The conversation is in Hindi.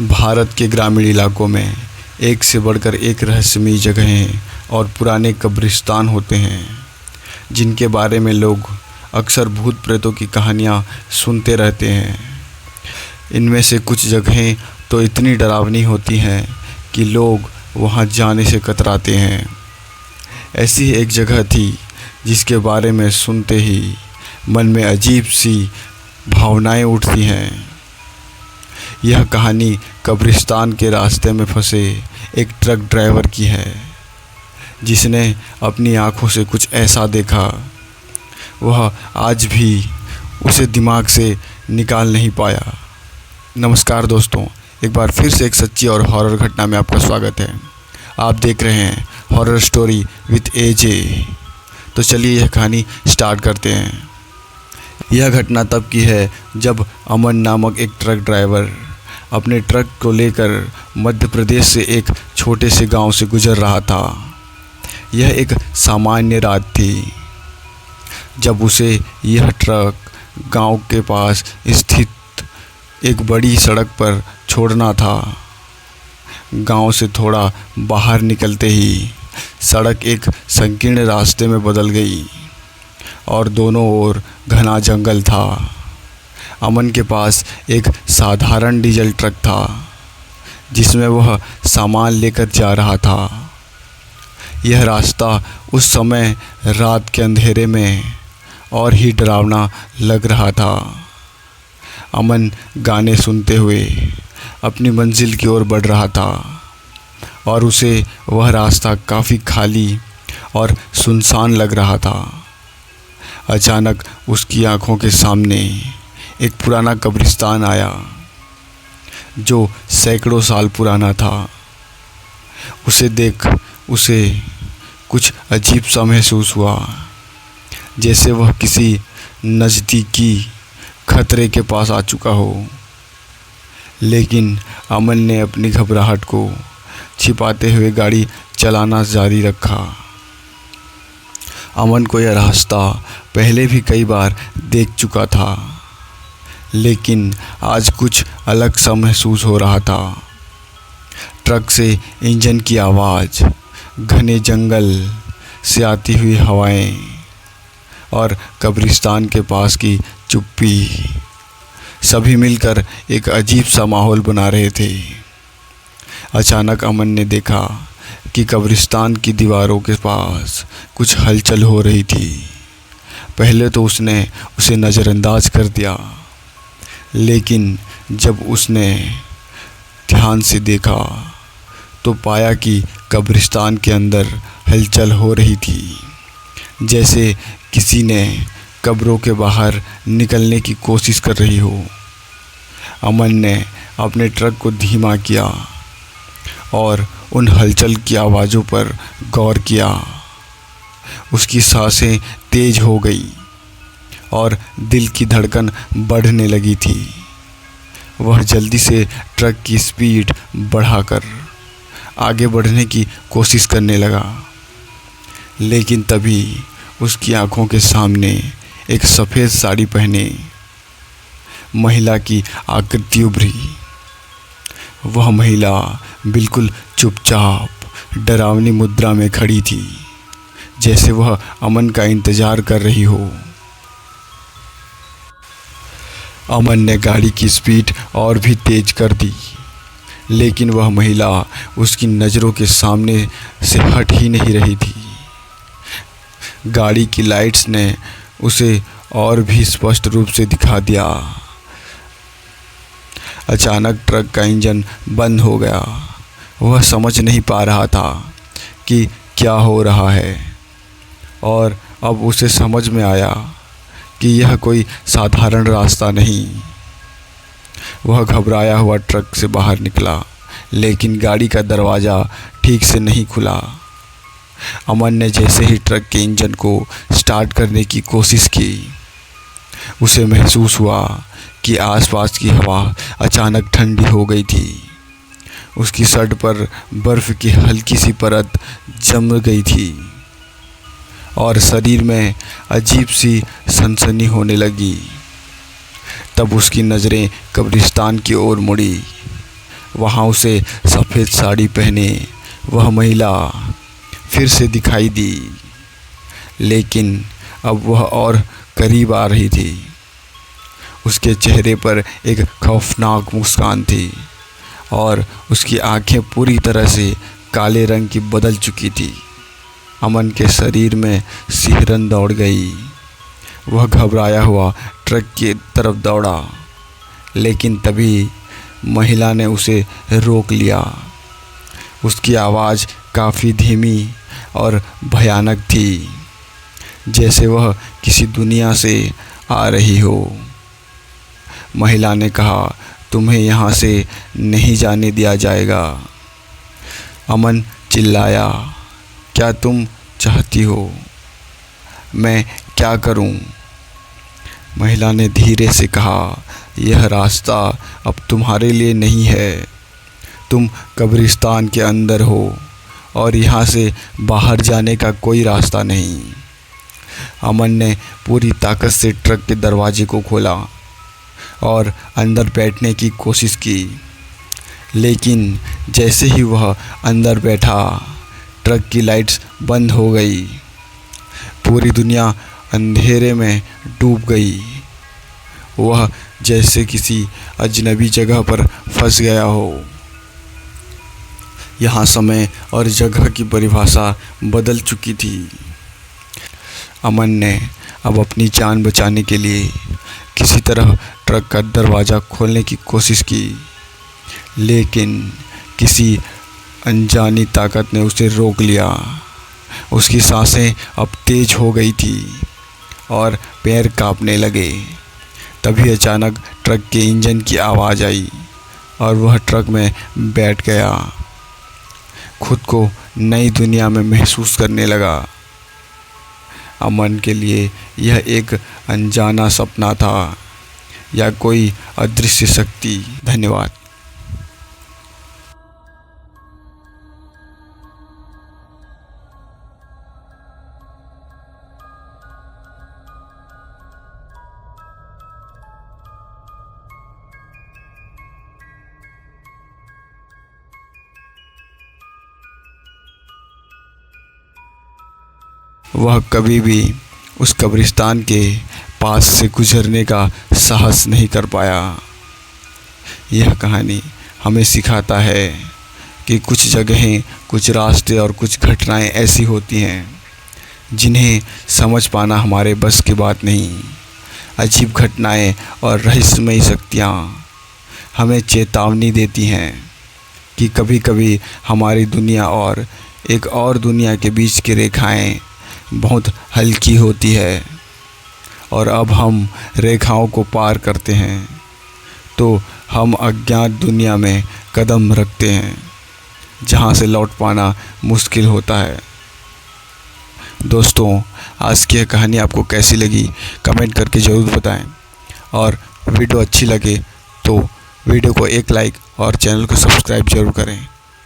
भारत के ग्रामीण इलाकों में एक से बढ़कर एक रहस्यमयी जगहें और पुराने कब्रिस्तान होते हैं जिनके बारे में लोग अक्सर भूत प्रेतों की कहानियाँ सुनते रहते हैं। इनमें से कुछ जगहें तो इतनी डरावनी होती हैं कि लोग वहाँ जाने से कतराते हैं। ऐसी ही एक जगह थी जिसके बारे में सुनते ही मन में अजीब सी भावनाएं उठती हैं। यह कहानी कब्रिस्तान के रास्ते में फंसे एक ट्रक ड्राइवर की है जिसने अपनी आँखों से कुछ ऐसा देखा वह आज भी उसे दिमाग से निकाल नहीं पाया। नमस्कार दोस्तों, एक बार फिर से एक सच्ची और हॉरर घटना में आपका स्वागत है। आप देख रहे हैं हॉरर स्टोरी विद एजे। तो चलिए यह कहानी स्टार्ट करते हैं। यह घटना तब की है जब अमन नामक एक ट्रक ड्राइवर अपने ट्रक को लेकर मध्य प्रदेश से एक छोटे से गांव से गुजर रहा था। यह एक सामान्य रात थी जब उसे यह ट्रक गांव के पास स्थित एक बड़ी सड़क पर छोड़ना था। गांव से थोड़ा बाहर निकलते ही सड़क एक संकीर्ण रास्ते में बदल गई और दोनों ओर घना जंगल था। अमन के पास एक साधारण डीजल ट्रक था जिसमें वह सामान लेकर जा रहा था। यह रास्ता उस समय रात के अंधेरे में और ही डरावना लग रहा था। अमन गाने सुनते हुए अपनी मंजिल की ओर बढ़ रहा था और उसे वह रास्ता काफ़ी खाली और सुनसान लग रहा था। अचानक उसकी आंखों के सामने एक पुराना कब्रिस्तान आया जो सैकड़ों साल पुराना था। उसे देख उसे कुछ अजीब सा महसूस हुआ, जैसे वह किसी नज़दीकी खतरे के पास आ चुका हो। लेकिन अमन ने अपनी घबराहट को छिपाते हुए गाड़ी चलाना जारी रखा। अमन को यह रास्ता पहले भी कई बार देख चुका था, लेकिन आज कुछ अलग सा महसूस हो रहा था। ट्रक से इंजन की आवाज़, घने जंगल से आती हुई हवाएं और कब्रिस्तान के पास की चुप्पी, सभी मिलकर एक अजीब सा माहौल बना रहे थे। अचानक अमन ने देखा कि कब्रिस्तान की दीवारों के पास कुछ हलचल हो रही थी। पहले तो उसने उसे नज़रअंदाज कर दिया, लेकिन जब उसने ध्यान से देखा तो पाया कि कब्रिस्तान के अंदर हलचल हो रही थी, जैसे किसी ने कब्रों के बाहर निकलने की कोशिश कर रही हो। अमन ने अपने ट्रक को धीमा किया और उन हलचल की आवाज़ों पर गौर किया। उसकी सांसें तेज़ हो गई और दिल की धड़कन बढ़ने लगी थी। वह जल्दी से ट्रक की स्पीड बढ़ाकर आगे बढ़ने की कोशिश करने लगा, लेकिन तभी उसकी आंखों के सामने एक सफ़ेद साड़ी पहने महिला की आकृति उभरी। वह महिला बिल्कुल चुपचाप डरावनी मुद्रा में खड़ी थी, जैसे वह अमन का इंतज़ार कर रही हो। अमन ने गाड़ी की स्पीड और भी तेज़ कर दी, लेकिन वह महिला उसकी नज़रों के सामने से हट ही नहीं रही थी। गाड़ी की लाइट्स ने उसे और भी स्पष्ट रूप से दिखा दिया। अचानक ट्रक का इंजन बंद हो गया। वह समझ नहीं पा रहा था कि क्या हो रहा है, और अब उसे समझ में आया कि यह कोई साधारण रास्ता नहीं। वह घबराया हुआ ट्रक से बाहर निकला, लेकिन गाड़ी का दरवाज़ा ठीक से नहीं खुला। अमन ने जैसे ही ट्रक के इंजन को स्टार्ट करने की कोशिश की, उसे महसूस हुआ कि आसपास की हवा अचानक ठंडी हो गई थी। उसकी शर्ट पर बर्फ़ की हल्की सी परत जम गई थी और शरीर में अजीब सी सनसनी होने लगी। तब उसकी नज़रें कब्रिस्तान की ओर मुड़ी। वहाँ उसे सफ़ेद साड़ी पहने वह महिला फिर से दिखाई दी, लेकिन अब वह और करीब आ रही थी। उसके चेहरे पर एक खौफनाक मुस्कान थी और उसकी आंखें पूरी तरह से काले रंग की बदल चुकी थी। अमन के शरीर में सिहरन दौड़ गई। वह घबराया हुआ ट्रक की तरफ दौड़ा, लेकिन तभी महिला ने उसे रोक लिया। उसकी आवाज़ काफ़ी धीमी और भयानक थी, जैसे वह किसी दुनिया से आ रही हो। महिला ने कहा, तुम्हें यहाँ से नहीं जाने दिया जाएगा। अमन चिल्लाया, क्या तुम चाहती हो मैं क्या करूं? महिला ने धीरे से कहा, यह रास्ता अब तुम्हारे लिए नहीं है। तुम कब्रिस्तान के अंदर हो और यहाँ से बाहर जाने का कोई रास्ता नहीं। अमन ने पूरी ताकत से ट्रक के दरवाजे को खोला और अंदर बैठने की कोशिश की, लेकिन जैसे ही वह अंदर बैठा, ट्रक की लाइट्स बंद हो गई। पूरी दुनिया अंधेरे में डूब गई। वह जैसे किसी अजनबी जगह पर फंस गया हो। यहाँ समय और जगह की परिभाषा बदल चुकी थी। अमन ने अब अपनी जान बचाने के लिए किसी तरह ट्रक का दरवाज़ा खोलने की कोशिश की, लेकिन किसी अनजानी ताकत ने उसे रोक लिया। उसकी सांसें अब तेज हो गई थी और पैर कांपने लगे। तभी अचानक ट्रक के इंजन की आवाज़ आई और वह ट्रक में बैठ गया। खुद को नई दुनिया में महसूस करने लगा। अमन के लिए यह एक अनजाना सपना था या कोई अदृश्य शक्ति। धन्यवाद। वह कभी भी उस कब्रिस्तान के पास से गुजरने का साहस नहीं कर पाया। यह कहानी हमें सिखाता है कि कुछ जगहें, कुछ रास्ते और कुछ घटनाएं ऐसी होती हैं जिन्हें समझ पाना हमारे बस की बात नहीं। अजीब घटनाएं और रहस्यमयी शक्तियाँ हमें चेतावनी देती हैं कि कभी कभी हमारी दुनिया और एक और दुनिया के बीच की रेखाएं बहुत हल्की होती है, और अब हम रेखाओं को पार करते हैं तो हम अज्ञात दुनिया में कदम रखते हैं जहां से लौट पाना मुश्किल होता है। दोस्तों, आज की यह कहानी आपको कैसी लगी कमेंट करके ज़रूर बताएं, और वीडियो अच्छी लगे तो वीडियो को एक लाइक और चैनल को सब्सक्राइब ज़रूर करें।